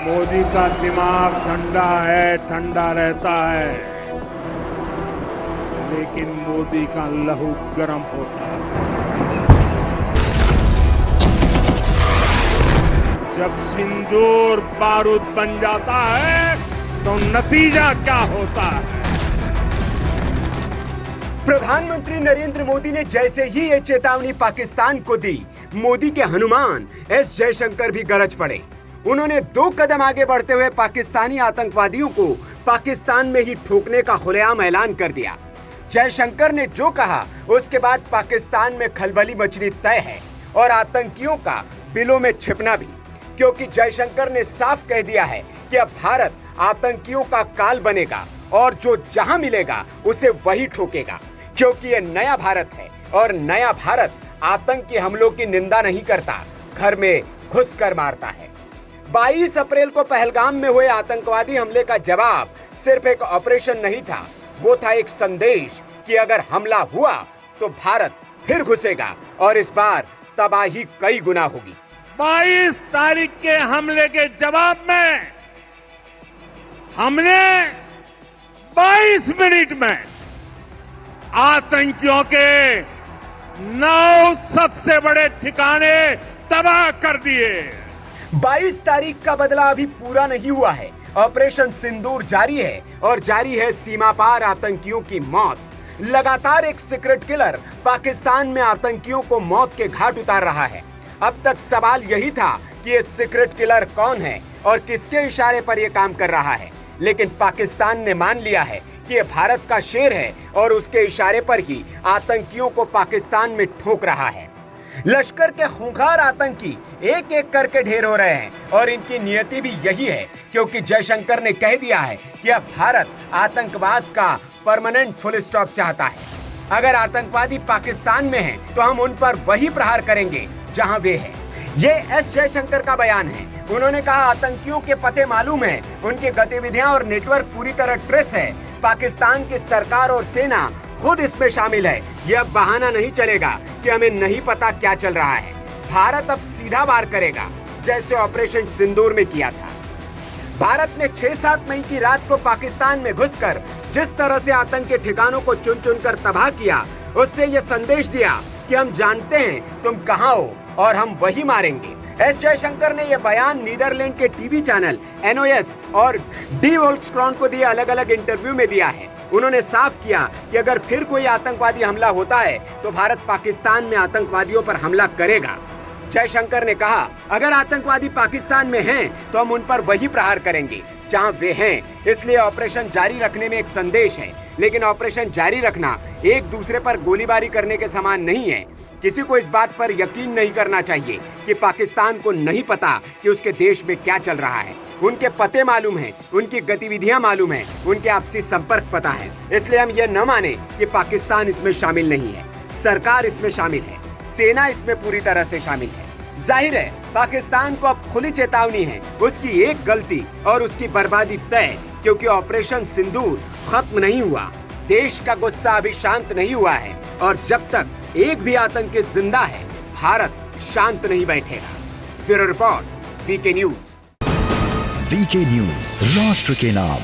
मोदी का दिमाग ठंडा है, ठंडा रहता है, लेकिन मोदी का लहू गर्म होता है। जब सिंदूर बारूद बन जाता है तो नतीजा क्या होता है? प्रधानमंत्री नरेंद्र मोदी ने जैसे ही ये चेतावनी पाकिस्तान को दी, मोदी के हनुमान एस जयशंकर भी गरज पड़े। उन्होंने 2 कदम आगे बढ़ते हुए पाकिस्तानी आतंकवादियों को पाकिस्तान में ही ठोकने का खुलेआम ऐलान कर दिया। जयशंकर ने जो कहा उसके बाद पाकिस्तान में खलबली मचनी तय है और आतंकियों का बिलों में छिपना भी, क्योंकि जयशंकर ने साफ कह दिया है कि अब भारत आतंकियों का काल बनेगा और जो जहां मिलेगा उसे वही ठोकेगा, क्योंकि ये नया भारत है और नया भारत आतंकी हमलों की निंदा नहीं करता, घर में घुसकर मारता है। 22 अप्रैल को पहलगाम में हुए आतंकवादी हमले का जवाब सिर्फ एक ऑपरेशन नहीं था, वो था एक संदेश कि अगर हमला हुआ तो भारत फिर घुसेगा और इस बार तबाही कई गुना होगी। 22 तारीख के हमले के जवाब में हमने 22 मिनट में आतंकियों के 9 सबसे बड़े ठिकाने तबाह कर दिए। 22 तारीख का बदला अभी पूरा नहीं हुआ है। ऑपरेशन सिंदूर जारी है और जारी है सीमा पार आतंकियों की मौत। लगातार एक सीक्रेट किलर पाकिस्तान में आतंकियों को मौत के घाट उतार रहा है। अब तक सवाल यही था कि ये सीक्रेट किलर कौन है और किसके इशारे पर यह काम कर रहा है, लेकिन पाकिस्तान ने मान लिया है कि ये भारत का शेर है और उसके इशारे पर ही आतंकियों को पाकिस्तान में ठोक रहा है। लश्कर के खूंखार आतंकी एक एक करके ढेर हो रहे हैं और इनकी नियति भी यही है, क्योंकि जयशंकर ने कह दिया है कि अब भारत आतंकवाद का परमानेंट फुल स्टॉप चाहता है। अगर आतंकवादी पाकिस्तान में हैं, तो हम उन पर वही प्रहार करेंगे जहां वे हैं। ये एस जयशंकर का बयान है। उन्होंने कहा, आतंकियों के पते मालूम है, उनकी गतिविधियां और नेटवर्क पूरी तरह ट्रेस है। पाकिस्तान की सरकार और सेना खुद इसमें शामिल है। यह बहाना नहीं चलेगा कि हमें नहीं पता क्या चल रहा है। भारत अब सीधा वार करेगा, जैसे ऑपरेशन सिंदूर में किया था। भारत ने 6-7 मई की रात को पाकिस्तान में घुसकर जिस तरह से आतंक के ठिकानों को चुन चुनकर तबाह किया, उससे यह संदेश दिया कि हम जानते हैं तुम कहां हो और हम वही मारेंगे। एस जयशंकर ने यह बयान नीदरलैंड के टीवी चैनल NOS और डी वोल्क्सक्रॉन को दिए अलग अलग इंटरव्यू में दिया है। उन्होंने साफ किया कि अगर फिर कोई आतंकवादी हमला होता है तो भारत पाकिस्तान में आतंकवादियों पर हमला करेगा। जयशंकर ने कहा, अगर आतंकवादी पाकिस्तान में हैं तो हम उन पर वही प्रहार करेंगे जहां वे हैं। इसलिए ऑपरेशन जारी रखने में एक संदेश है, लेकिन ऑपरेशन जारी रखना एक दूसरे पर गोलीबारी करने के समान नहीं है। किसी को इस बात पर यकीन नहीं करना चाहिए कि पाकिस्तान को नहीं पता कि उसके देश में क्या चल रहा है। उनके पते मालूम हैं, उनकी गतिविधियां मालूम हैं, उनके आपसी संपर्क पता है। इसलिए हम ये न माने कि पाकिस्तान इसमें शामिल नहीं है। सरकार इसमें शामिल है, सेना इसमें पूरी तरह से शामिल है। जाहिर है पाकिस्तान को अब खुली चेतावनी है, उसकी एक गलती और उसकी बर्बादी तय, क्योंकि ऑपरेशन सिंदूर खत्म नहीं हुआ। देश का गुस्सा अभी शांत नहीं हुआ है और जब तक एक भी आतंकी जिंदा है, भारत शांत नहीं बैठेगा। Bureau report, VK news. VK news, राष्ट्र के नाम।